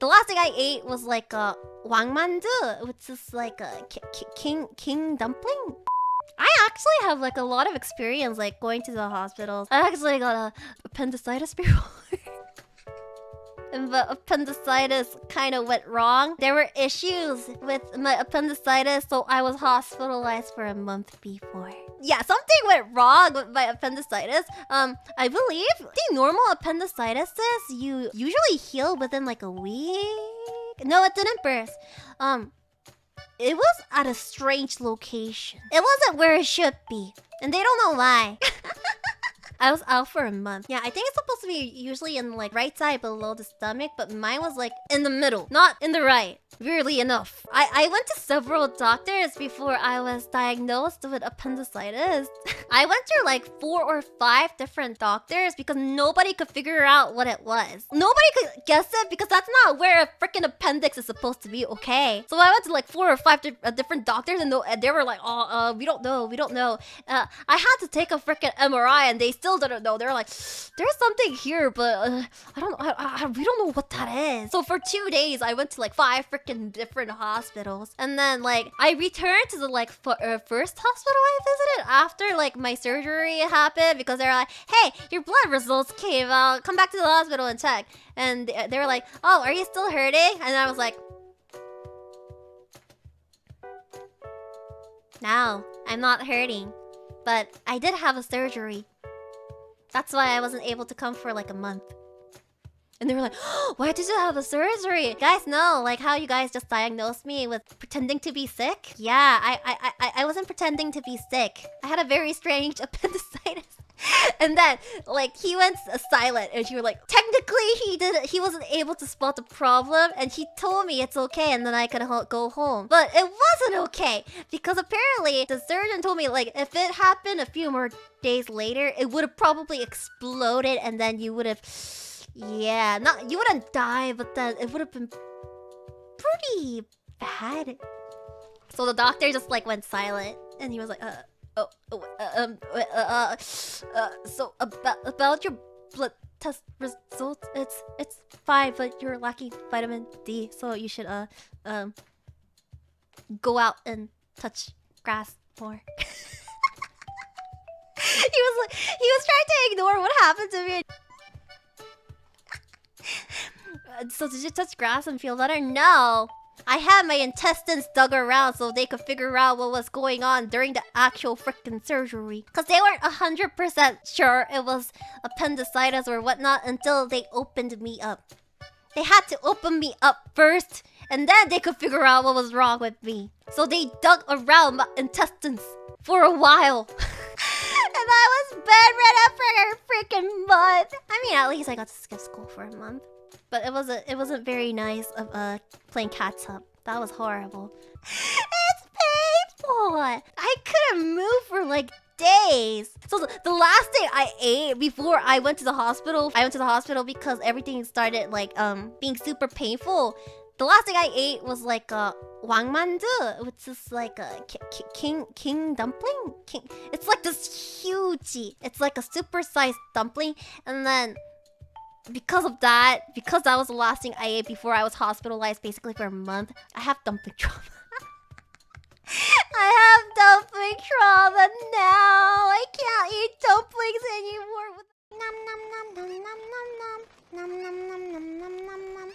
The last thing I ate was like a wangmandu, which is like a king dumpling. I actually have like a lot of experience like going to the hospitals. I actually got a appendicitis before. And the appendicitis kind of went wrong. There were issues with my appendicitis, so I was hospitalized for a month before. Yeah, something went wrong with my appendicitis. I believe the normal appendicitis is you usually heal within like a week. No, it didn't burst. It was at a strange location. It wasn't where it should be, and they don't know why. I was out for a month. Yeah, I think it's supposed to be usually in like right side below the stomach, but mine was like in the middle, not in the right. Weirdly enough. I went to several doctors before I was diagnosed with appendicitis. I went through like 4 or 5 different doctors because nobody could figure out what it was. Nobody could guess it because that's not where a freaking appendix is supposed to be, okay? So I went to like 4 or 5 different doctors and they were like, we don't know. I had to take a freaking MRI and they still didn't know. They're like, there's something here, but we don't know what that is. So for 2 days, I went to like 5 freaking different hospitals. And then like, I returned to the like first hospital I visited after like my surgery happened because they're like, hey, your blood results came out. Come back to the hospital and check. And they were like, oh, are you still hurting? And I was like, no, I'm not hurting. But I did have a surgery. That's why I wasn't able to come for like a month. And they were like, oh, why did you have a surgery? You guys know, like how you guys just diagnosed me with pretending to be sick? Yeah, I wasn't pretending to be sick. I had a very strange appendicitis. And then, like, he went silent, and she was like, technically, he wasn't able to spot the problem, and he told me it's okay, and then I could go home. But it wasn't okay, because apparently, the surgeon told me, like, if it happened a few more days later, it would have probably exploded, and then you would have, yeah, you wouldn't die, but then it would have been pretty bad. So the doctor just, like, went silent, and he was like, so about your blood test results, it's fine, but you're lacking vitamin D, so you should go out and touch grass more. He was trying to ignore what happened to me. So did you touch grass and feel better? No. I had my intestines dug around so they could figure out what was going on during the actual freaking surgery. Because they weren't 100% sure it was appendicitis or whatnot until they opened me up. They had to open me up first, and then they could figure out what was wrong with me. So they dug around my intestines for a while. And I was bedridden for a freaking month. I mean, at least I got to skip school for a month. But it wasn't very nice of playing catch up. That was horrible. It's painful. I couldn't move for like days. So the last thing I ate before I went to the hospital, because everything started like being super painful. The last thing I ate was like a wangmandu, which is like a king dumpling. It's like this huge. It's like a super sized dumpling, and then. Because that was the last thing I ate before I was hospitalized basically for a month, I have dumpling trauma. I have dumpling trauma now. I can't eat dumplings anymore. Nom nom nom nom nom nom nom nom nom nom nom nom nom nom.